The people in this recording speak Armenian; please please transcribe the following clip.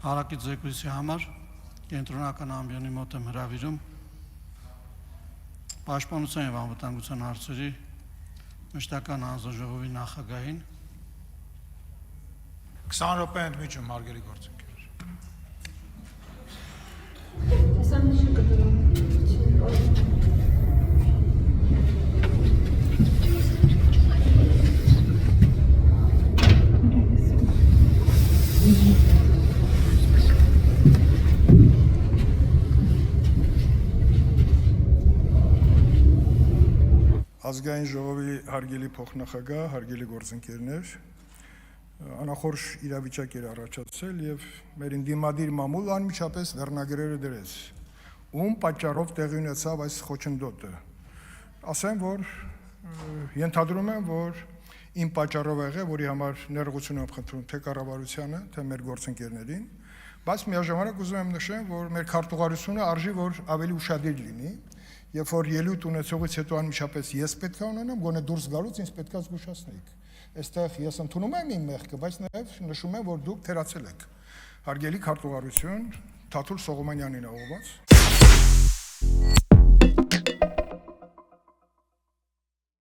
Հարակից զեկույցի համար կենտրոնական ամբիոնի մոտ եմ հրավիրում Պաշտպանության և անվտանգության հարցերի մշտական հանձնաժողովի նախագահին 20 րոպե ընդմիջում, հարգելի գործընկերներ։ Ազգային ժողովի հարգելի փոխնախագահ, հարգելի գործընկերներ, անախորժ իրավիճակ էր առաջացել եւ մեր ընդդիմադիր մամուլը անմիջապես վերնագրերը դրեց, ում պատճառով տեղի ունեցավ այս խոչընդոտը։ Ասեմ, որ ենթադրում եմ, որ իմ պատճառով եղել, որի համար ներողություն եմ խնդրում թե կառավարությանը, թե մեր գործընկերներին, բայց միաժամանակ ուզում եմ նշեմ, որ մեր քարտուղարությունը արժի, որ ավելի ուշադիր լինի, երբ որ ելույթ ունեցողից հետո անմիջապես ես պետք է ունենամ, գոնե դուրս գալուց ինձ պետք է զգուշացնեիք։ Այստեղ ես ընդունում եմ իմ մեղքը, բայց նաև նշում եմ, որ դուք թերացել եք։ Հարգելի քարտուղարություն, Թաթուլ Սողոմոնյանին ուղղված։